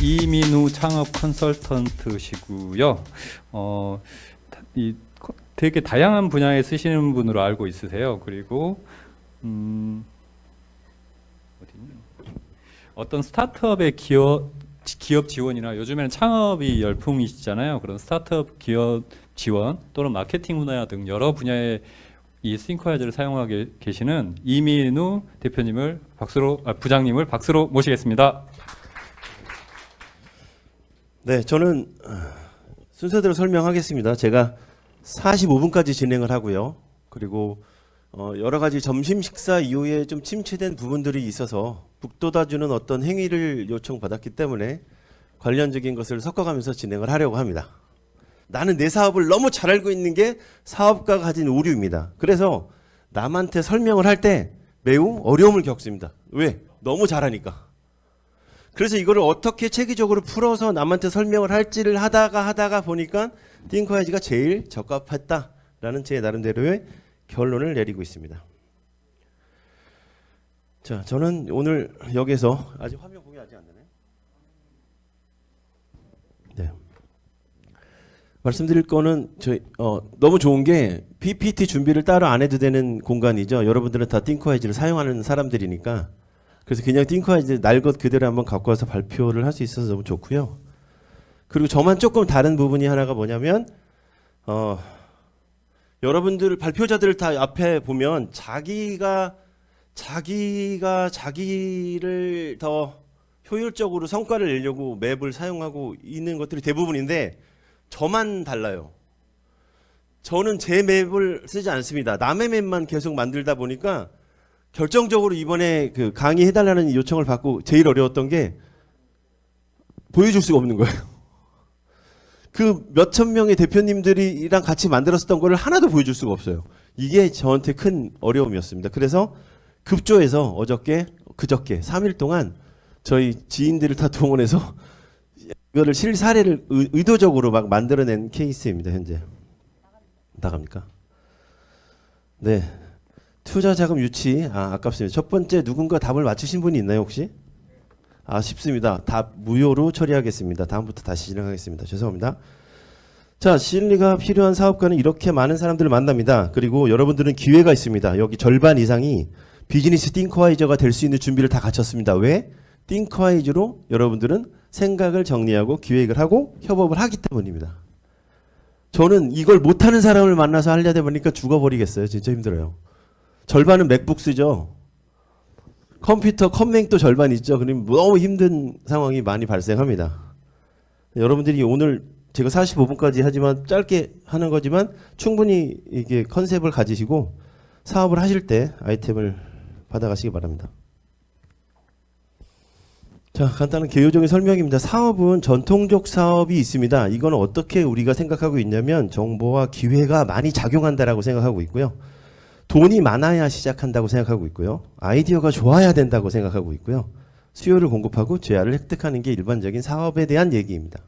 이민우 창업 컨설턴트시고요. 되게 다양한 분야에 쓰시는 분으로 알고 있으세요. 그리고 어떤 스타트업의 기업 지원이나 요즘에는 창업이 열풍이시잖아요. 그런 스타트업 기업 지원 또는 마케팅 분야 등 여러 분야의 이 싱크와이즈를 사용하고 계시는 이민우 대표님을 부장님을 박수로 모시겠습니다. 네, 저는 순서대로 설명하겠습니다. 제가 45분까지 진행을 하고요. 그리고 여러 가지 점심 식사 이후에 좀 침체된 부분들이 있어서 북돋아주는 어떤 행위를 요청받았기 때문에 관련적인 것을 섞어가면서 진행을 하려고 합니다. 나는 내 사업을 너무 잘 알고 있는 게 사업가가 가진 오류입니다. 그래서 남한테 설명을 할 때 매우 어려움을 겪습니다. 왜? 너무 잘하니까. 그래서 이거를 어떻게 체계적으로 풀어서 남한테 설명을 할지를 하다가 보니까 띵커와이즈가 제일 적합했다라는 제 나름대로의 결론을 내리고 있습니다. 자, 저는 오늘 여기서 아직 화면 공유 아직 안 되네. 네. 말씀드릴 거는 너무 좋은 게 PPT 준비를 따로 안 해도 되는 공간이죠. 여러분들은 다 띵커와이즈를 사용하는 사람들이니까. 그래서 그냥 띵커와이즈 날 것 그대로 한번 갖고 와서 발표를 할 수 있어서 너무 좋고요. 그리고 저만 조금 다른 부분이 하나가 뭐냐면 여러분들 발표자들 다 앞에 보면 자기가 자기를 더 효율적으로 성과를 내려고 맵을 사용하고 있는 것들이 대부분인데 저만 달라요. 저는 제 맵을 쓰지 않습니다. 남의 맵만 계속 만들다 보니까 결정적으로 이번에 그 강의해달라는 요청을 받고 제일 어려웠던 게 보여줄 수가 없는 거예요. 그 몇천 명의 대표님들이랑 같이 만들었었던 거를 하나도 보여줄 수가 없어요. 이게 저한테 큰 어려움이었습니다. 그래서 급조해서 그저께 3일 동안 저희 지인들을 다 동원해서 이거를 실사례를 의도적으로 막 만들어낸 케이스입니다. 현재. 나갑니까? 네. 투자자금 유치. 아깝습니다. 첫 번째 누군가 답을 맞추신 분이 있나요 혹시? 쉽습니다. 답 무효로 처리하겠습니다. 다음부터 다시 진행하겠습니다. 죄송합니다. 자, 실리가 필요한 사업가는 이렇게 많은 사람들을 만납니다. 그리고 여러분들은 기회가 있습니다. 여기 절반 이상이 비즈니스 띵커와이저가 될 수 있는 준비를 다 갖췄습니다. 왜? 띵커와이저로 여러분들은 생각을 정리하고 기획을 하고 협업을 하기 때문입니다. 저는 이걸 못하는 사람을 만나서 하려다 보니까 죽어버리겠어요. 진짜 힘들어요. 절반은 맥북 쓰죠. 컴퓨터 컴맹도 절반 있죠. 그럼 너무 힘든 상황이 많이 발생합니다. 여러분들이 오늘 제가 45분까지 하지만 짧게 하는 거지만 충분히 이게 컨셉을 가지시고 사업을 하실 때 아이템을 받아가시기 바랍니다. 자, 간단한 개요적인 설명입니다. 사업은 전통적 사업이 있습니다. 이거는 어떻게 우리가 생각하고 있냐면 정보와 기회가 많이 작용한다라고 생각하고 있고요. 돈이 많아야 시작한다고 생각하고 있고요. 아이디어가 좋아야 된다고 생각하고 있고요. 수요를 공급하고 재화를 획득하는 게 일반적인 사업에 대한 얘기입니다.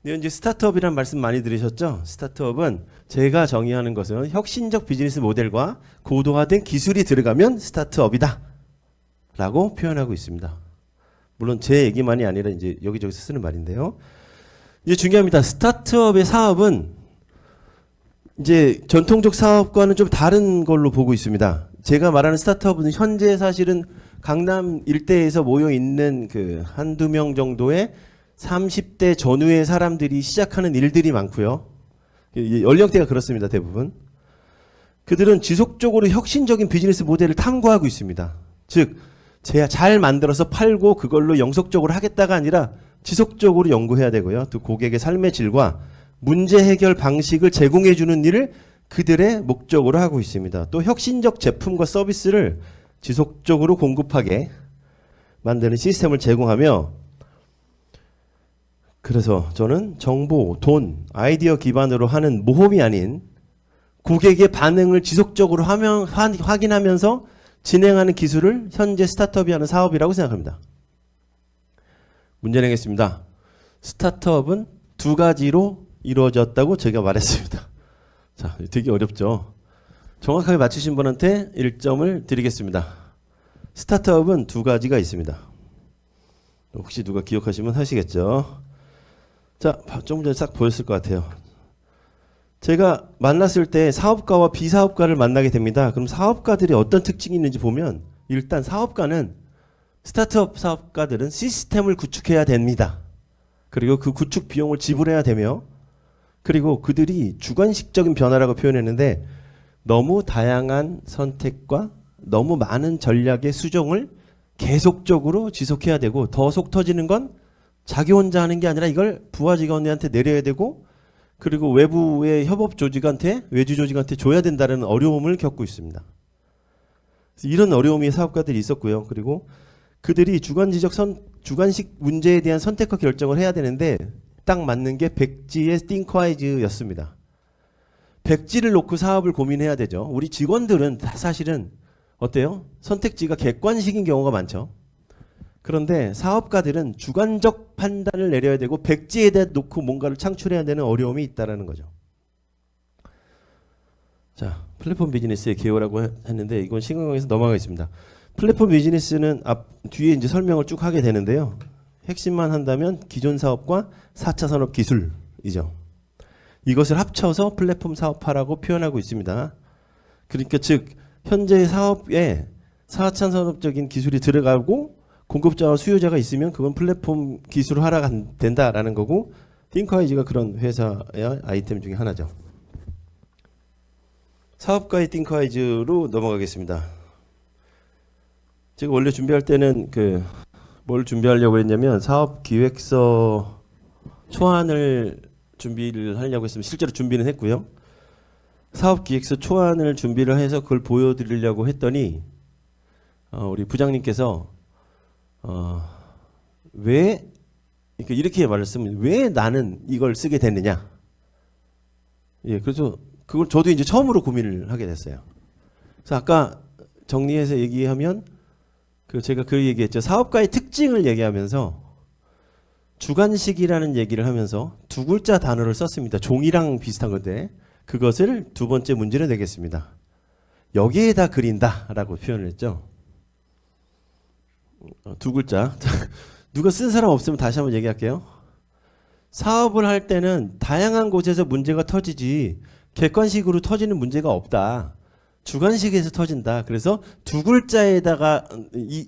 네, 이제 스타트업이라는 말씀 많이 들으셨죠? 스타트업은 제가 정의하는 것은 혁신적 비즈니스 모델과 고도화된 기술이 들어가면 스타트업이다 라고 표현하고 있습니다. 물론 제 얘기만이 아니라 이제 여기저기서 쓰는 말인데요. 이제 중요합니다. 스타트업의 사업은 이제 전통적 사업과는 좀 다른 걸로 보고 있습니다. 제가 말하는 스타트업은 현재 사실은 강남 일대에서 모여 있는 그 한두 명 정도의 30대 전후의 사람들이 시작하는 일들이 많고요. 연령대가 그렇습니다. 대부분. 그들은 지속적으로 혁신적인 비즈니스 모델을 탐구하고 있습니다. 즉 제가 잘 만들어서 팔고 그걸로 영속적으로 하겠다가 아니라 지속적으로 연구해야 되고요. 또 고객의 삶의 질과 문제 해결 방식을 제공해 주는 일을 그들의 목적으로 하고 있습니다. 또 혁신적 제품과 서비스를 지속적으로 공급하게 만드는 시스템을 제공하며 그래서 저는 정보, 돈, 아이디어 기반으로 하는 모험이 아닌 고객의 반응을 지속적으로 확인하면서 진행하는 기술을 현재 스타트업이 하는 사업이라고 생각합니다. 문제 내겠습니다. 스타트업은 두 가지로 이루어졌다고 제가 말했습니다. 자, 되게 어렵죠. 정확하게 맞추신 분한테 1점을 드리겠습니다. 스타트업은 두 가지가 있습니다. 혹시 누가 기억하시면 하시겠죠. 자, 좀 전에 싹 보였을 것 같아요. 제가 만났을 때 사업가와 비사업가를 만나게 됩니다. 그럼 사업가들이 어떤 특징이 있는지 보면 일단 사업가는 스타트업 사업가들은 시스템을 구축해야 됩니다. 그리고 그 구축 비용을 지불해야 되며 그리고 그들이 주관식적인 변화라고 표현했는데 너무 다양한 선택과 너무 많은 전략의 수정을 계속적으로 지속해야 되고 더 속 터지는 건 자기 혼자 하는 게 아니라 이걸 부하 직원들한테 내려야 되고 그리고 외부의 협업 조직한테 외주 조직한테 줘야 된다는 어려움을 겪고 있습니다. 이런 어려움이 사업가들이 있었고요. 그리고 그들이 주관식 문제에 대한 선택과 결정을 해야 되는데 딱 맞는 게 백지의 띵커아이즈였습니다. 백지를 놓고 사업을 고민해야 되죠. 우리 직원들은 다 사실은 어때요? 선택지가 객관식인 경우가 많죠. 그런데 사업가들은 주관적 판단을 내려야 되고 백지에다 놓고 뭔가를 창출해야 되는 어려움이 있다는 거죠. 자, 플랫폼 비즈니스의 개요라고 했는데 이건 신경에서 넘어가겠습니다. 플랫폼 비즈니스는 뒤에 이제 설명을 쭉 하게 되는데요. 핵심만 한다면 기존 사업과 4차 산업 기술이죠. 이것을 합쳐서 플랫폼 사업화라고 표현하고 있습니다. 그러니까 즉 현재 사업에 4차 산업적인 기술이 들어가고 공급자와 수요자가 있으면 그건 플랫폼 기술화가 된다라는 거고 띵커아이즈가 그런 회사의 아이템 중에 하나죠. 사업가의 띵커아이즈로 넘어가겠습니다. 제가 원래 준비할 때는 뭘 준비하려고 했냐면 사업 기획서 초안을 준비를 하려고 했으면 실제로 준비는 했고요. 사업 기획서 초안을 준비를 해서 그걸 보여드리려고 했더니 우리 부장님께서 왜 이렇게 말했으면 왜 나는 이걸 쓰게 됐느냐. 예, 그래서 그걸 저도 이제 처음으로 고민을 하게 됐어요. 그래서 아까 정리해서 얘기하면 제가 그 얘기했죠. 사업가의 특징을 얘기하면서 주관식이라는 얘기를 하면서 두 글자 단어를 썼습니다. 종이랑 비슷한 건데 그것을 두 번째 문제로 내겠습니다. 여기에다 그린다라고 표현을 했죠. 두 글자. 누가 쓴 사람 없으면 다시 한번 얘기할게요. 사업을 할 때는 다양한 곳에서 문제가 터지지 객관식으로 터지는 문제가 없다. 주관식에서 터진다. 그래서 두 글자에다가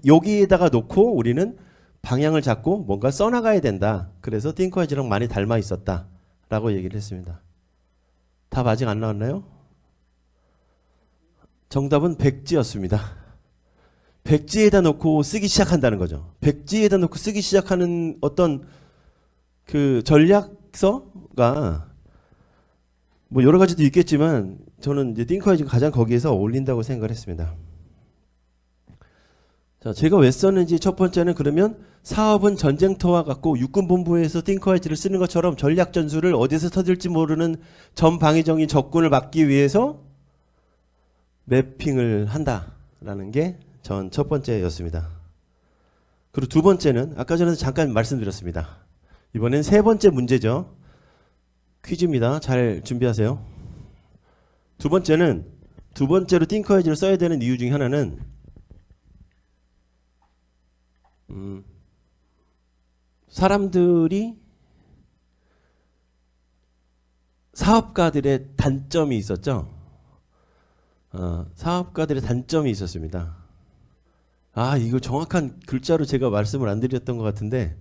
여기에다가 놓고 우리는 방향을 잡고 뭔가 써나가야 된다. 그래서 띵커아이즈랑 많이 닮아 있었다라고 얘기를 했습니다. 답 아직 안 나왔나요? 정답은 백지였습니다. 백지에다 놓고 쓰기 시작한다는 거죠. 백지에다 놓고 쓰기 시작하는 어떤 그 전략서가 뭐 여러 가지도 있겠지만 저는 이제 띵커아이즈가 가장 거기에서 어울린다고 생각을 했습니다. 자, 제가 왜 썼는지 첫 번째는 그러면 사업은 전쟁터와 같고 육군본부에서 띵커아이즈를 쓰는 것처럼 전략 전술을 어디서 터질지 모르는 전방위적인 적군을 막기 위해서 매핑을 한다라는 게 전 첫 번째였습니다. 그리고 두 번째는 아까 전에 잠깐 말씀드렸습니다. 이번엔 세 번째 문제죠. 퀴즈입니다. 잘 준비하세요. 두 번째로 띵커아이즈를 써야 되는 이유 중에 하나는 사람들이 사업가들의 단점이 있었죠. 사업가들의 단점이 있었습니다. 이거 정확한 글자로 제가 말씀을 안 드렸던 것 같은데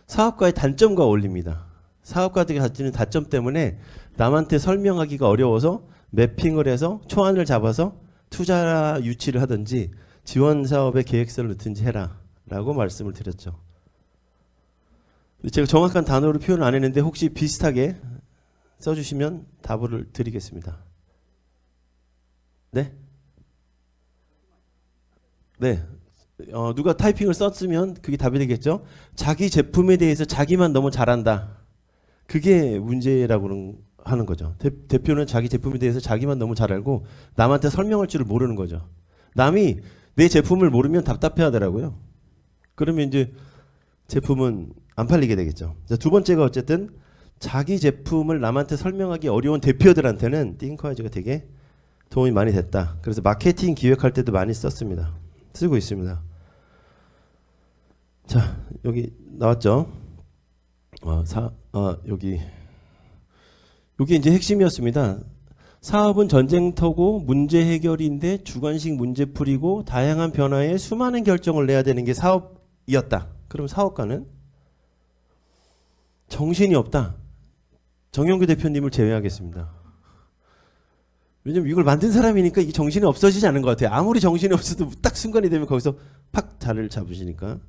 사업가의 단점과 어울립니다. 사업가들이 가지는 단점 때문에 남한테 설명하기가 어려워서 매핑을 해서 초안을 잡아서 투자 유치를 하든지 지원 사업의 계획서를 넣든지 해라 라고 말씀을 드렸죠. 제가 정확한 단어로 표현 안 했는데 혹시 비슷하게 써주시면 답을 드리겠습니다. 네? 네. 누가 타이핑을 썼으면 그게 답이 되겠죠. 자기 제품에 대해서 자기만 너무 잘한다. 그게 문제라고 하는 거죠. 대표는 자기 제품에 대해서 자기만 너무 잘 알고 남한테 설명할 줄을 모르는 거죠. 남이 내 제품을 모르면 답답해 하더라고요. 그러면 이제 제품은 안 팔리게 되겠죠. 두 번째가 어쨌든 자기 제품을 남한테 설명하기 어려운 대표들한테는 띵커아이즈가 되게 도움이 많이 됐다. 그래서 마케팅 기획할 때도 많이 썼습니다. 쓰고 있습니다. 자, 여기 나왔죠. 여기 이제 핵심이었습니다. 사업은 전쟁터고 문제 해결인데 주관식 문제풀이고 다양한 변화에 수많은 결정을 내야 되는 게 사업이었다. 그럼 사업가는 정신이 없다. 정영규 대표님을 제외하겠습니다. 왜냐면 이걸 만든 사람이니까 이게 정신이 없어지지 않은 것 같아요. 아무리 정신이 없어도 딱 순간이 되면 거기서 팍 자리를 잡으시니까.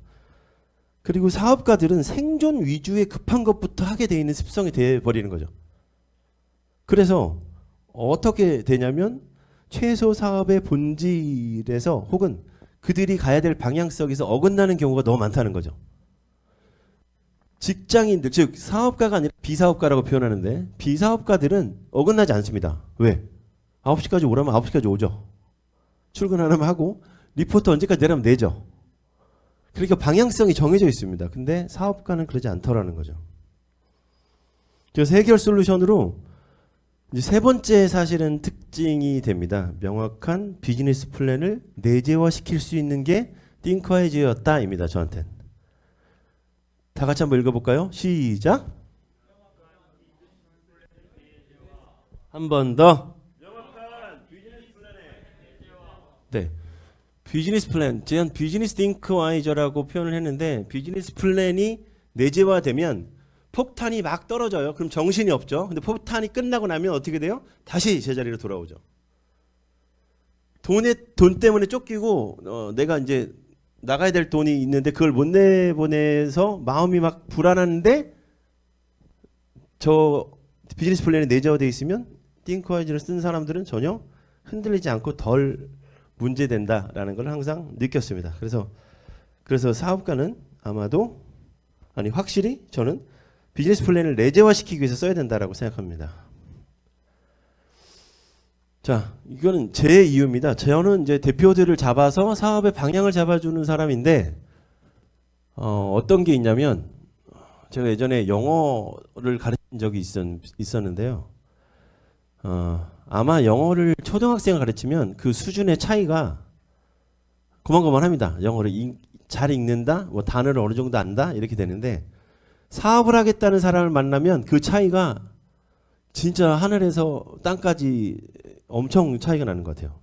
그리고 사업가들은 생존 위주의 급한 것부터 하게 돼 있는 습성이 돼 버리는 거죠. 그래서 어떻게 되냐면 최소 사업의 본질에서 혹은 그들이 가야 될 방향성에서 어긋나는 경우가 너무 많다는 거죠. 직장인들, 즉 사업가가 아니라 비사업가라고 표현하는데 비사업가들은 어긋나지 않습니다. 왜? 9시까지 오라면 9시까지 오죠. 출근 하나만 하고 리포트 언제까지 내라면 내죠. 그러니까 방향성이 정해져 있습니다. 근데 사업가는 그러지 않더라는 거죠. 그래서 해결 솔루션으로 이제 세 번째 사실은 특징이 됩니다. 명확한 비즈니스 플랜을 내재화시킬 수 있는 게 띵커헤즈였다입니다. 저한테는. 다 같이 한번 읽어볼까요? 시작. 한 번 더. 네. 비즈니스 플랜. 제가 비즈니스 띵커와이저라고 표현을 했는데 비즈니스 플랜이 내재화되면 폭탄이 막 떨어져요. 그럼 정신이 없죠. 근데 폭탄이 끝나고 나면 어떻게 돼요? 다시 제자리로 돌아오죠. 돈 때문에 쫓기고 내가 이제 나가야 될 돈이 있는데 그걸 못 내보내서 마음이 막 불안한데 저 비즈니스 플랜이 내재화되어 있으면 띵커와이즈를 쓴 사람들은 전혀 흔들리지 않고 덜 문제된다라는 걸 항상 느꼈습니다. 그래서 사업가는 아마도 확실히 저는 비즈니스 플랜을 내재화시키기 위해서 써야 된다라고 생각합니다. 자, 이거는 제 이유입니다. 저는 이제 대표들을 잡아서 사업의 방향을 잡아주는 사람인데 어떤 게 있냐면 제가 예전에 영어를 가르친 적이 있었는데요. 아마 영어를 초등학생을 가르치면 그 수준의 차이가 고만고만합니다. 영어를 잘 읽는다, 뭐 단어를 어느 정도 안다 이렇게 되는데 사업을 하겠다는 사람을 만나면 그 차이가 진짜 하늘에서 땅까지 엄청 차이가 나는 것 같아요.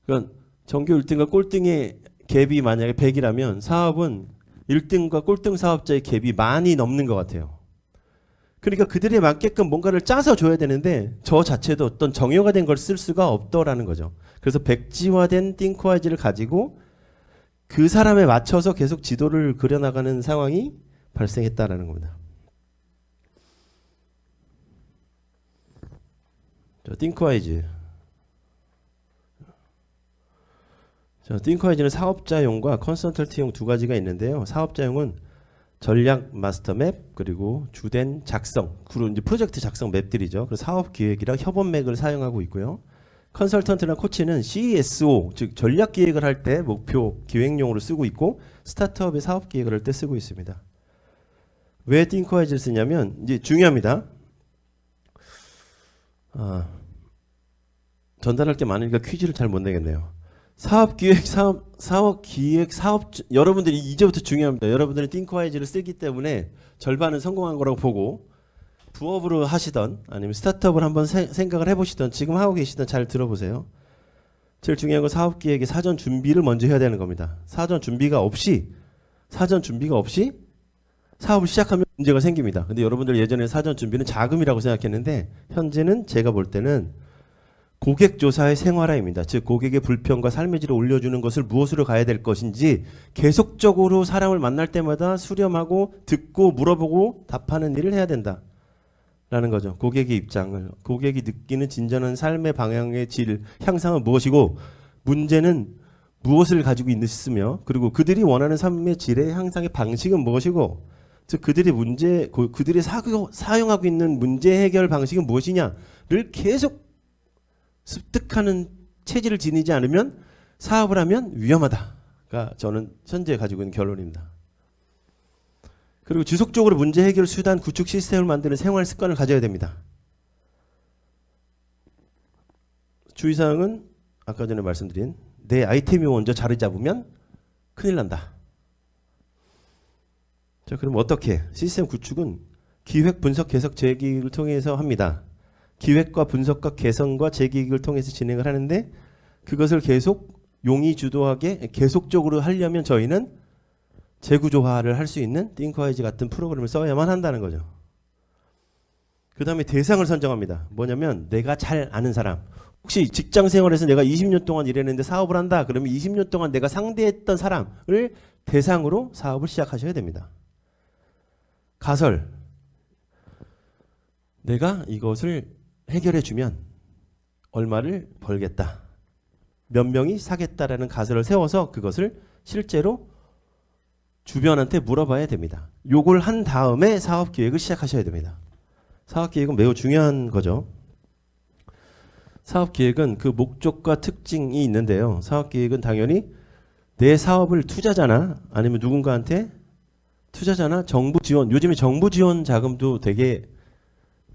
그러니까 전교 1등과 꼴등의 갭이 만약에 100이라면 사업은 1등과 꼴등 사업자의 갭이 많이 넘는 것 같아요. 그러니까 그들에 맞게끔 뭔가를 짜서 줘야 되는데 저 자체도 어떤 정형화 된 걸 쓸 수가 없더라는 거죠. 그래서 백지화된 띵커와이즈를 가지고 그 사람에 맞춰서 계속 지도를 그려나가는 상황이 발생했다라는 겁니다. 띵커와이즈. 띵커와이즈는 사업자용과 컨설턴트용 두 가지가 있는데요. 사업자용은 전략 마스터맵 그리고 주된 작성, 그리고 이제 프로젝트 작성 맵들이죠. 그래서 사업 기획이랑 협업 맥을 사용하고 있고요. 컨설턴트나 코치는 CSO, 즉 전략 기획을 할 때 목표 기획용으로 쓰고 있고 스타트업의 사업 기획을 할 때 쓰고 있습니다. 왜 띵커와이즈를 쓰냐면 이제 중요합니다. 전달할 게 많으니까 퀴즈를 잘 못 내겠네요. 여러분들이 이제부터 중요합니다. 여러분들은 띵커와이즈를 쓰기 때문에 절반은 성공한 거라고 보고 부업으로 하시던 아니면 스타트업을 한번 생각을 해보시던 지금 하고 계시던 잘 들어보세요. 제일 중요한 건 사업 기획의 사전 준비를 먼저 해야 되는 겁니다. 사전 준비가 없이 사업을 시작하면 문제가 생깁니다. 근데 여러분들 예전에 사전 준비는 자금이라고 생각했는데 현재는 제가 볼 때는 고객 조사의 생활화입니다. 즉 고객의 불평과 삶의 질을 올려주는 것을 무엇으로 가야 될 것인지 계속적으로 사람을 만날 때마다 수렴하고 듣고 물어보고 답하는 일을 해야 된다라는 거죠. 고객의 입장을, 고객이 느끼는 진전한 삶의 방향의 질, 향상은 무엇이고 문제는 무엇을 가지고 있으며 그리고 그들이 원하는 삶의 질의 향상의 방식은 무엇이고 즉 그들이 사용하고 있는 문제 해결 방식은 무엇이냐를 계속 습득하는 체질을 지니지 않으면 사업을 하면 위험하다가 저는 현재 가지고 있는 결론입니다. 그리고 지속적으로 문제 해결 수단 구축 시스템을 만드는 생활 습관을 가져야 됩니다. 주의사항은 아까 전에 말씀드린 내 아이템이 먼저 자리 잡으면 큰일 난다. 자, 그럼 어떻게? 시스템 구축은 기획, 분석, 개선, 재기획을 통해서 합니다. 기획과 분석과 개선과 재기획을 통해서 진행을 하는데 그것을 계속 용의주도하게 계속적으로 하려면 저희는 재구조화를 할 수 있는 띵커와이즈 같은 프로그램을 써야만 한다는 거죠. 그 다음에 대상을 선정합니다. 뭐냐면 내가 잘 아는 사람. 혹시 직장 생활에서 내가 20년 동안 일했는데 사업을 한다. 그러면 20년 동안 내가 상대했던 사람을 대상으로 사업을 시작하셔야 됩니다. 가설. 내가 이것을 해결해 주면 얼마를 벌겠다. 몇 명이 사겠다라는 가설을 세워서 그것을 실제로 주변한테 물어봐야 됩니다. 요걸 한 다음에 사업 기획을 시작하셔야 됩니다. 사업 기획은 매우 중요한 거죠. 사업 기획은 그 목적과 특징이 있는데요. 사업 기획은 당연히 내 사업을 투자자나 아니면 누군가한테 투자자나 정부 지원, 요즘에 정부 지원 자금도 되게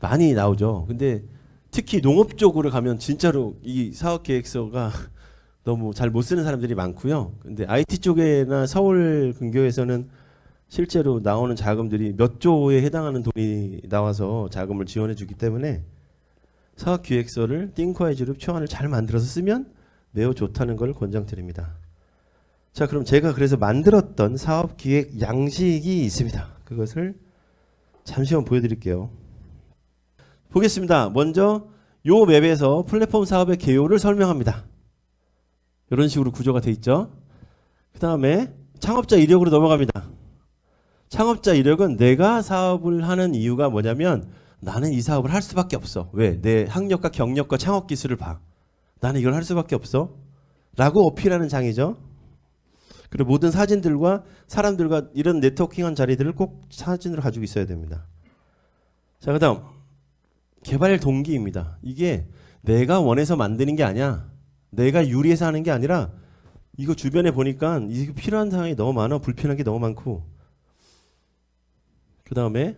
많이 나오죠. 근데 특히 농업 쪽으로 가면 진짜로 이 사업 기획서가 너무 잘 못 쓰는 사람들이 많고요. 근데 IT 쪽에나 서울 근교에서는 실제로 나오는 자금들이 몇 조에 해당하는 돈이 나와서 자금을 지원해 주기 때문에 사업 기획서를 띵커와이즈로 초안을 잘 만들어서 쓰면 매우 좋다는 걸 권장드립니다. 자, 그럼 제가 그래서 만들었던 사업 기획 양식이 있습니다. 그것을 잠시 한번 보여드릴게요. 보겠습니다. 먼저 요 맵에서 플랫폼 사업의 개요를 설명합니다. 이런 식으로 구조가 돼 있죠. 그 다음에 창업자 이력으로 넘어갑니다. 창업자 이력은 내가 사업을 하는 이유가 뭐냐면 나는 이 사업을 할 수밖에 없어. 왜? 내 학력과 경력과 창업 기술을 봐. 나는 이걸 할 수밖에 없어. 라고 어필하는 장이죠. 그리고 모든 사진들과 사람들과 이런 네트워킹한 자리들을 꼭 사진으로 가지고 있어야 됩니다. 자, 그 다음 개발 동기입니다. 이게 내가 원해서 만드는 게 아니야. 내가 유리해서 하는 게 아니라 이거 주변에 보니까 이게 필요한 상황이 너무 많아. 불편한 게 너무 많고. 그 다음에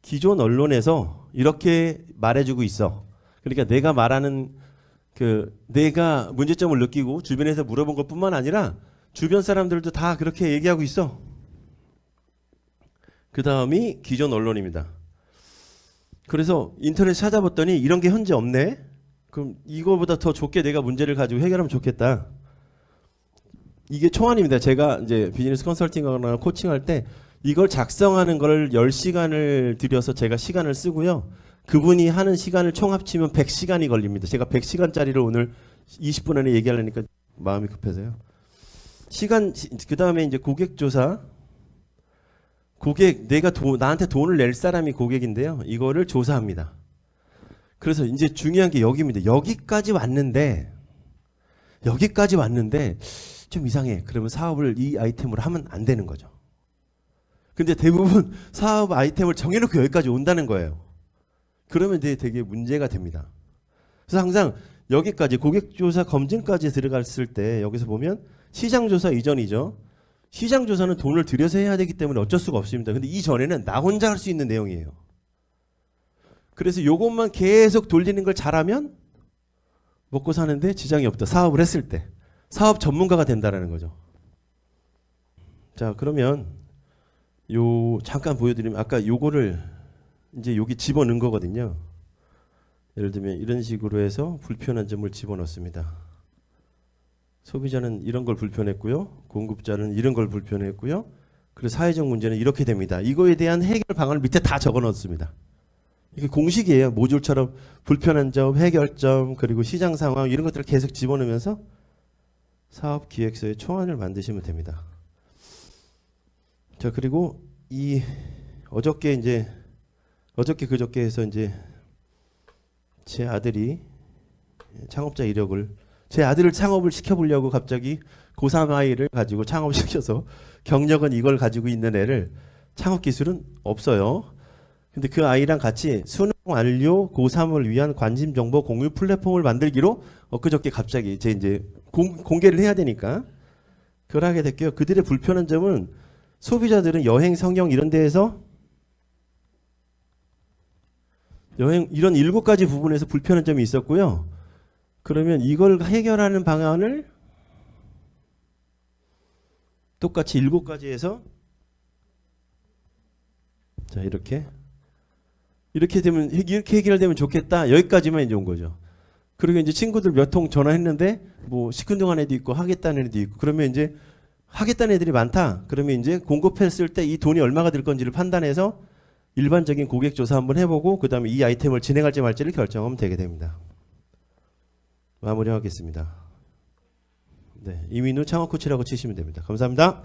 기존 언론에서 이렇게 말해주고 있어. 그러니까 내가 말하는 내가 문제점을 느끼고 주변에서 물어본 것뿐만 아니라 주변 사람들도 다 그렇게 얘기하고 있어. 그 다음이 기존 언론입니다. 그래서 인터넷 찾아봤더니 이런 게 현재 없네. 그럼 이거보다 더 좋게 내가 문제를 가지고 해결하면 좋겠다. 이게 초안입니다. 제가 이제 비즈니스 컨설팅하거나 코칭할 때 이걸 작성하는 걸 10시간을 들여서 제가 시간을 쓰고요. 그분이 하는 시간을 총 합치면 100시간이 걸립니다. 제가 100시간짜리를 오늘 20분 안에 얘기하려니까 마음이 급해서요. 그 다음에 이제 고객 조사. 내가 나한테 돈을 낼 사람이 고객인데요. 이거를 조사합니다. 그래서 이제 중요한 게 여기입니다. 여기까지 왔는데 좀 이상해. 그러면 사업을 이 아이템으로 하면 안 되는 거죠. 근데 대부분 사업 아이템을 정해놓고 여기까지 온다는 거예요. 그러면 이제 되게 문제가 됩니다. 그래서 항상 여기까지 고객조사 검증까지 들어갔을 때 여기서 보면 시장조사 이전이죠. 시장조사는 돈을 들여서 해야 되기 때문에 어쩔 수가 없습니다. 근데 이전에는 나 혼자 할 수 있는 내용이에요. 그래서 요것만 계속 돌리는 걸 잘하면 먹고 사는데 지장이 없다. 사업을 했을 때. 사업 전문가가 된다라는 거죠. 자, 그러면 잠깐 보여드리면 아까 요거를 이제 여기 집어넣은 거거든요. 예를 들면 이런 식으로 해서 불편한 점을 집어넣습니다. 소비자는 이런 걸 불편했고요. 공급자는 이런 걸 불편했고요. 그리고 사회적 문제는 이렇게 됩니다. 이거에 대한 해결 방안을 밑에 다 적어넣습니다. 이게 공식이에요. 모듈처럼 불편한 점, 해결점, 그리고 시장 상황 이런 것들을 계속 집어넣으면서 사업 기획서의 초안을 만드시면 됩니다. 자, 그리고 어저께 그저께 해서 이제 제 아들이 창업자 이력을 제 아들을 창업을 시켜보려고 갑자기 고3 아이를 가지고 창업시켜서 경력은 이걸 가지고 있는 애를 창업 기술은 없어요. 근데 그 아이랑 같이 수능 완료 고3을 위한 관심 정보 공유 플랫폼을 만들기로 엊그저께 갑자기 이제 공개를 해야 되니까 그걸 하게 됐고요. 그들의 불편한 점은 소비자들은 여행, 성형 이런 데에서 이런 7가지 부분에서 불편한 점이 있었고요. 그러면 이걸 해결하는 방안을 똑같이 7가지에서 자, 이렇게 되면 이렇게 해결되면 좋겠다. 여기까지만 이제 온 거죠. 그리고 이제 친구들 몇 통 전화했는데 뭐 시큰둥한 애도 있고 하겠다는 애도 있고 그러면 이제 하겠다는 애들이 많다. 그러면 이제 공급했을 때 이 돈이 얼마가 들 건지를 판단해서 일반적인 고객 조사 한번 해보고 그다음에 이 아이템을 진행할지 말지를 결정하면 되게 됩니다. 마무리하겠습니다. 네, 이민우 창업 코치라고 치시면 됩니다. 감사합니다.